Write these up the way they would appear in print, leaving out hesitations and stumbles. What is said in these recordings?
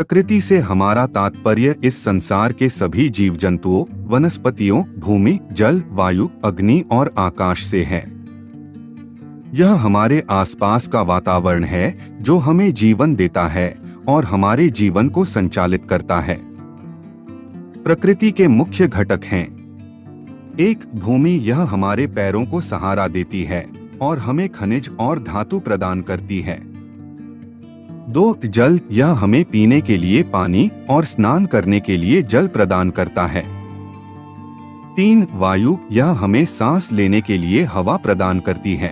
प्रकृति से हमारा तात्पर्य इस संसार के सभी जीव जंतुओं, वनस्पतियों, भूमि, जल, वायु, अग्नि और आकाश से है। यह हमारे आसपास का वातावरण है जो हमें जीवन देता है और हमारे जीवन को संचालित करता है। प्रकृति के मुख्य घटक हैं: 1. भूमि, यह हमारे पैरों को सहारा देती है और हमें खनिज और धातु प्रदान करती है। 2. जल, यह हमें पीने के लिए पानी और स्नान करने के लिए जल प्रदान करता है। 3. वायु, यह हमें सांस लेने के लिए हवा प्रदान करती है।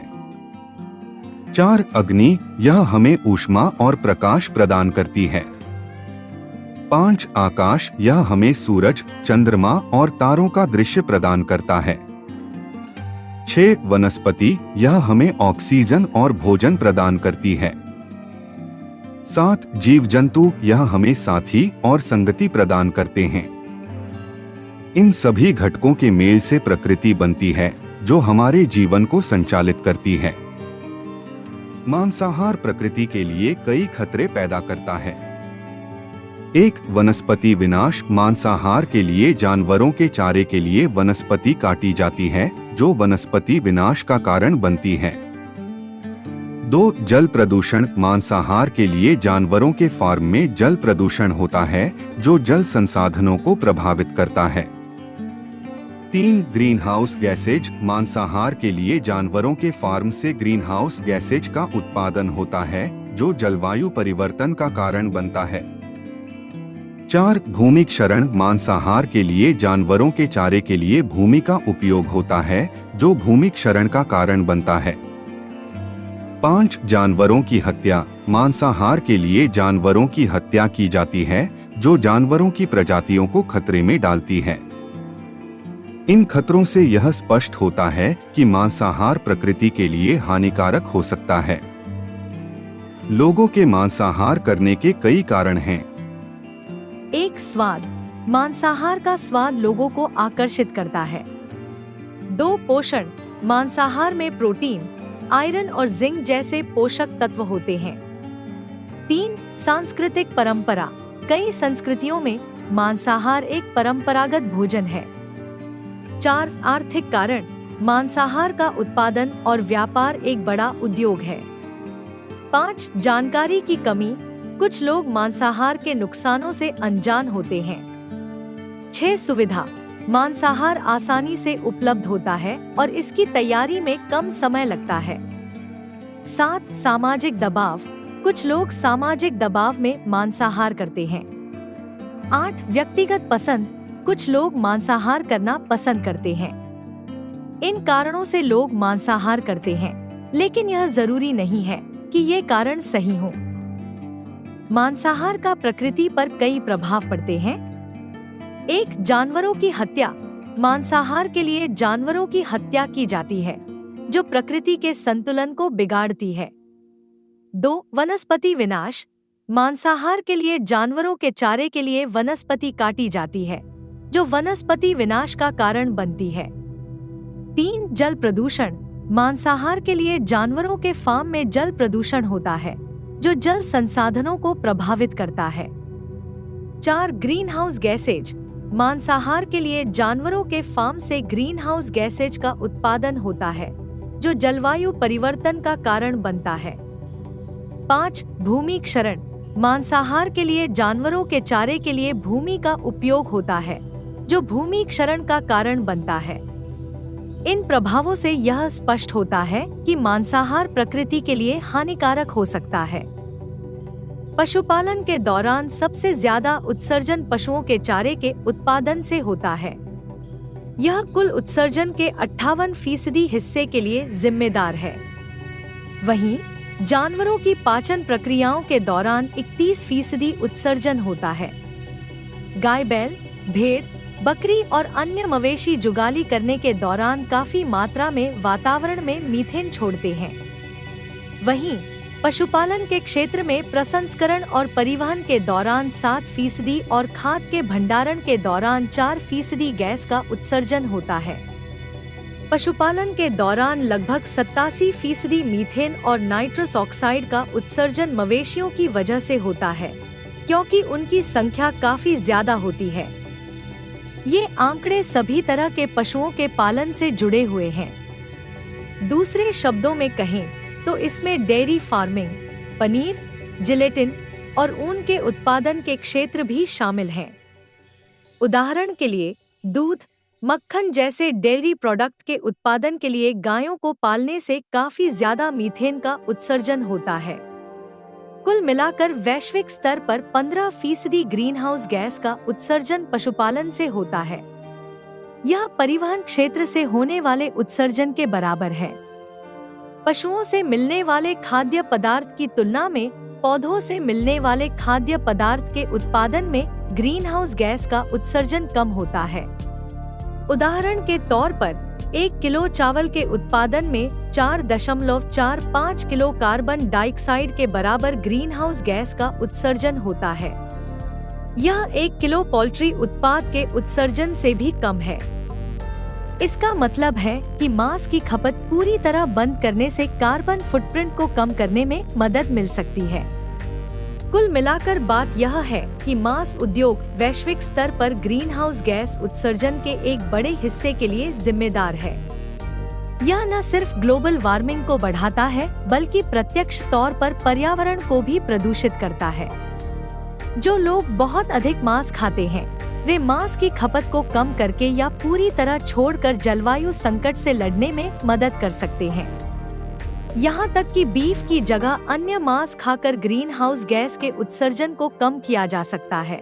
4. अग्नि, यह हमें ऊष्मा और प्रकाश प्रदान करती है। 5. आकाश, यह हमें सूरज, चंद्रमा और तारों का दृश्य प्रदान करता है। 6. वनस्पति, यह हमें ऑक्सीजन और भोजन प्रदान करती है। 7. जीव जंतु, यह हमें साथी और संगति प्रदान करते हैं। इन सभी घटकों के मेल से प्रकृति बनती है जो हमारे जीवन को संचालित करती है। मांसाहार प्रकृति के लिए कई खतरे पैदा करता है। 1. वनस्पति विनाश, मांसाहार के लिए जानवरों के चारे के लिए वनस्पति काटी जाती है जो वनस्पति विनाश का कारण बनती है। 2. जल प्रदूषण, मांसाहार के लिए जानवरों के फार्म में जल प्रदूषण होता है जो जल संसाधनों को प्रभावित करता है। 3. ग्रीन हाउस गैसेज, मांसाहार के लिए जानवरों के फार्म से ग्रीन हाउस गैसेज का उत्पादन होता है जो जलवायु परिवर्तन का कारण बनता है। 4. भूमि क्षरण, मांसाहार के लिए जानवरों के चारे के लिए भूमि का उपयोग होता है जो भूमि क्षरण का कारण बनता है। 5. जानवरों की हत्या, मांसाहार के लिए जानवरों की हत्या की जाती है जो जानवरों की प्रजातियों को खतरे में डालती है। इन खतरों से यह स्पष्ट होता है कि मांसाहार प्रकृति के लिए हानिकारक हो सकता है। लोगों के मांसाहार करने के कई कारण हैं। 1. स्वाद, मांसाहार का स्वाद लोगों को आकर्षित करता है। 2. पोषण, मांसाहार में प्रोटीन, आयरन और जिंक जैसे पोषक तत्व होते हैं। 3. सांस्कृतिक परंपरा, कई संस्कृतियों में मांसाहार एक परंपरागत भोजन है। 4. आर्थिक कारण, मांसाहार का उत्पादन और व्यापार एक बड़ा उद्योग है। 5. जानकारी की कमी, कुछ लोग मांसाहार के नुकसानों से अनजान होते हैं। 6. सुविधा, मांसाहार आसानी से उपलब्ध होता है और इसकी तैयारी में कम समय लगता है। 7. सामाजिक दबाव, कुछ लोग सामाजिक दबाव में मांसाहार करते हैं। 8. व्यक्तिगत पसंद, कुछ लोग मांसाहार करना पसंद करते हैं। इन कारणों से लोग मांसाहार करते हैं, लेकिन यह जरूरी नहीं है कि ये कारण सही हों। मांसाहार का प्रकृति पर कई प्रभाव पड़ते हैं। 1. जानवरों की हत्या, मांसाहार के लिए जानवरों की हत्या की जाती है जो प्रकृति के संतुलन को बिगाड़ती है। 2. वनस्पति विनाश, मांसाहार के लिए जानवरों के चारे के लिए वनस्पति काटी जाती है जो वनस्पति विनाश का कारण बनती है। 3. जल प्रदूषण, मांसाहार के लिए जानवरों के फार्म में जल प्रदूषण होता है जो जल संसाधनों को प्रभावित करता है। 4. ग्रीन हाउस गैसेज, मांसाहार के लिए जानवरों के फार्म से ग्रीन हाउस गैसेज का उत्पादन होता है जो जलवायु परिवर्तन का कारण बनता है। 5. भूमि क्षरण, मांसाहार के लिए जानवरों के चारे के लिए भूमि का उपयोग होता है जो भूमि क्षरण का कारण बनता है। इन प्रभावों से यह स्पष्ट होता है कि मांसाहार प्रकृति के लिए हानिकारक हो सकता है। पशुपालन के दौरान सबसे ज्यादा उत्सर्जन पशुओं के चारे के उत्पादन से होता है। यह कुल उत्सर्जन के 58% हिस्से के लिए जिम्मेदार है। वहीं जानवरों की पाचन प्रक्रियाओं के दौरान 31% उत्सर्जन होता है। गाय, बैल, भेड़, बकरी और अन्य मवेशी जुगाली करने के दौरान काफी मात्रा में वातावरण में मीथेन छोड़ते हैं। वहीं पशुपालन के क्षेत्र में प्रसंस्करण और परिवहन के दौरान 7% और खाद के भंडारण के दौरान 4% गैस का उत्सर्जन होता है। पशुपालन के दौरान लगभग 87% मीथेन और नाइट्रस ऑक्साइड का उत्सर्जन मवेशियों की वजह से होता है, क्योंकि उनकी संख्या काफी ज्यादा होती है। ये आंकड़े सभी तरह के पशुओं के पालन से जुड़े हुए हैं। दूसरे शब्दों में कहें तो इसमें डेयरी फार्मिंग, पनीर, जिलेटिन और ऊन के उत्पादन के क्षेत्र भी शामिल हैं। उदाहरण के लिए दूध, मक्खन जैसे डेयरी प्रोडक्ट के उत्पादन के लिए गायों को पालने से काफी ज्यादा मीथेन का उत्सर्जन होता है। कुल मिलाकर वैश्विक स्तर पर 15% ग्रीनहाउस गैस का उत्सर्जन पशुपालन से होता है। यह परिवहन क्षेत्र से होने वाले उत्सर्जन के बराबर है। पशुओं से मिलने वाले खाद्य पदार्थ की तुलना में पौधों से मिलने वाले खाद्य पदार्थ के उत्पादन में ग्रीनहाउस गैस का उत्सर्जन कम होता है। उदाहरण के तौर पर 1 किलो चावल के उत्पादन में 4.45 किलो कार्बन डाइऑक्साइड के बराबर ग्रीनहाउस गैस का उत्सर्जन होता है। यह 1 किलो पोल्ट्री उत्पाद के उत्सर्जन से भी कम है। इसका मतलब है कि मांस की खपत पूरी तरह बंद करने से कार्बन फुटप्रिंट को कम करने में मदद मिल सकती है। कुल मिलाकर बात यह है कि मांस उद्योग वैश्विक स्तर पर ग्रीनहाउस गैस उत्सर्जन के एक बड़े हिस्से के लिए जिम्मेदार है। यह न सिर्फ ग्लोबल वार्मिंग को बढ़ाता है बल्कि प्रत्यक्ष तौर पर पर्यावरण को भी प्रदूषित करता है। जो लोग बहुत अधिक मांस खाते हैं वे मांस की खपत को कम करके या पूरी तरह छोड़कर जलवायु संकट से लड़ने में मदद कर सकते हैं। यहाँ तक कि बीफ की जगह अन्य मांस खाकर ग्रीन हाउस गैस के उत्सर्जन को कम किया जा सकता है।